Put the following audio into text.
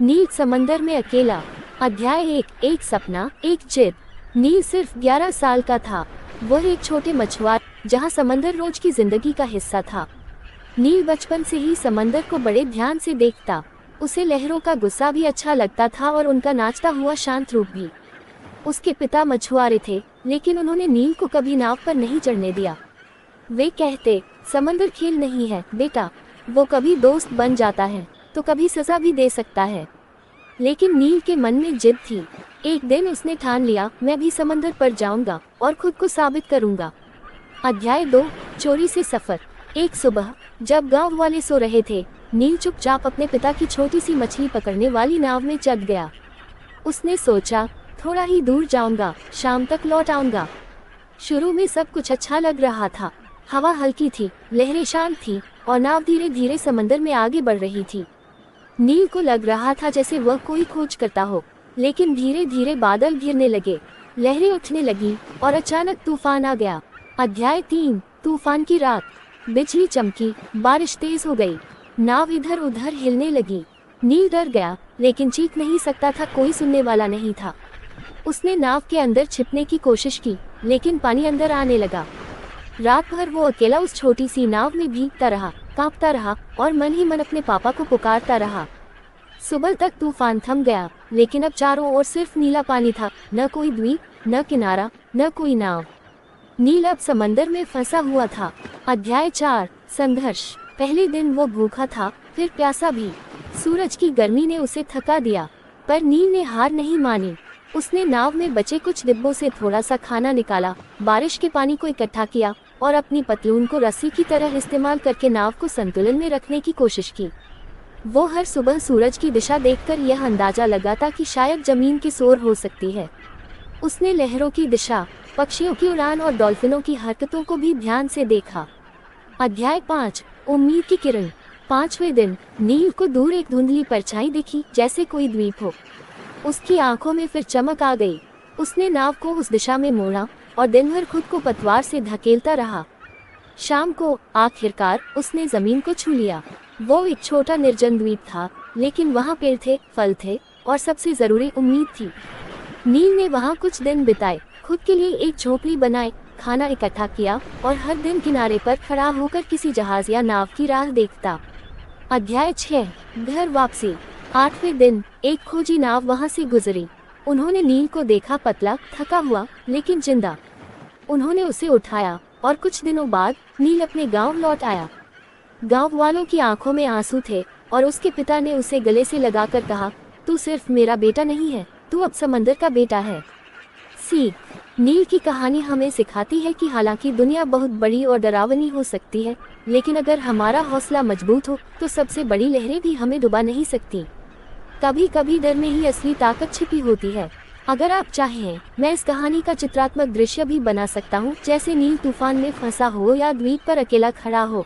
नील समंदर में अकेला। अध्याय 1। एक सपना, एक जिद। नील सिर्फ 11 साल का था। वह एक छोटे मछुआरा, जहां समंदर रोज की जिंदगी का हिस्सा था। नील बचपन से ही समंदर को बड़े ध्यान से देखता। उसे लहरों का गुस्सा भी अच्छा लगता था और उनका नाचता हुआ शांत रूप भी। उसके पिता मछुआरे थे, लेकिन उन्होंने नील को कभी नाव पर नहीं चढ़ने दिया। वे कहते, समंदर खेल नहीं है बेटा, वो कभी दोस्त बन जाता है तो कभी सजा भी दे सकता है। लेकिन नील के मन में जिद थी। एक दिन उसने ठान लिया, मैं भी समंदर पर जाऊंगा और खुद को साबित करूंगा। अध्याय 2। चोरी से सफर। एक सुबह जब गांव वाले सो रहे थे, नील चुपचाप अपने पिता की छोटी सी मछली पकड़ने वाली नाव में चढ़ गया। उसने सोचा, थोड़ा ही दूर जाऊंगा, शाम तक लौट आऊंगा। शुरू में सब कुछ अच्छा लग रहा था। हवा हल्की थी, लहरें शांत थी और नाव धीरे धीरे समंदर में आगे बढ़ रही थी। नील को लग रहा था जैसे वह कोई खोज करता हो, लेकिन धीरे धीरे बादल घिरने लगे, लहरें उठने लगी और अचानक तूफान आ गया। अध्याय 3। तूफान की रात। बिजली चमकी, बारिश तेज हो गई, नाव इधर उधर हिलने लगी। नील डर गया, लेकिन चीख नहीं सकता था, कोई सुनने वाला नहीं था। उसने नाव के अंदर छिपने की कोशिश की, लेकिन पानी अंदर आने लगा। रात भर वो अकेला उस छोटी सी नाव में भीगता रहा, कांपता रहा और मन ही मन अपने पापा को पुकारता रहा। सुबह तक तूफान थम गया, लेकिन अब चारों ओर सिर्फ नीला पानी था। न कोई द्वीप, न किनारा, न कोई नाव। नील अब समंदर में फंसा हुआ था। अध्याय 4। संघर्ष। पहले दिन वो भूखा था, फिर प्यासा भी। सूरज की गर्मी ने उसे थका दिया, पर नील ने हार नहीं मानी। उसने नाव में बचे कुछ डिब्बों से थोड़ा सा खाना निकाला, बारिश के पानी को इकट्ठा किया और अपनी पतलून को रस्सी की तरह इस्तेमाल करके नाव को संतुलन में रखने की कोशिश की। वो हर सुबह सूरज की दिशा देखकर यह अंदाजा लगाता कि शायद जमीन की सोर हो सकती है। उसने लहरों की दिशा, पक्षियों की उड़ान और डॉल्फिनों की हरकतों को भी ध्यान से देखा। अध्याय 5। उम्मीद की किरण। 5वें दिन नील को दूर एक धुंधली परछाई दिखी, जैसे कोई द्वीप हो। उसकी आंखों में फिर चमक आ गई। उसने नाव को उस दिशा में मोड़ा और दिन भर खुद को पतवार से धकेलता रहा। शाम को आखिरकार उसने जमीन को छू लिया। वो एक छोटा निर्जन द्वीप था, लेकिन वहाँ पेड़ थे, फल थे और सबसे जरूरी उम्मीद थी। नील ने वहाँ कुछ दिन बिताए, खुद के लिए एक झोपड़ी बनाई, खाना इकट्ठा किया और हर दिन किनारे पर खड़ा होकर किसी जहाज या नाव की राह देखता। अध्याय 6। घर वापसी। 8वें दिन एक खोजी नाव वहां से गुजरी। उन्होंने नील को देखा, पतला, थका हुआ, लेकिन जिंदा। उन्होंने उसे उठाया और कुछ दिनों बाद नील अपने गांव लौट आया। गांव वालों की आंखों में आंसू थे और उसके पिता ने उसे गले से लगाकर कहा, तू सिर्फ मेरा बेटा नहीं है, तू अब समंदर का बेटा है। सीख। नील की कहानी हमें सिखाती है कि हालांकि दुनिया बहुत बड़ी और डरावनी हो सकती है, लेकिन अगर हमारा हौसला मजबूत हो तो सबसे बड़ी लहरें भी हमें डुबा नहीं सकती। कभी कभी डर में ही असली ताकत छिपी होती है। अगर आप चाहें, मैं इस कहानी का चित्रात्मक दृश्य भी बना सकता हूँ, जैसे नील तूफान में फंसा हो या द्वीप पर अकेला खड़ा हो।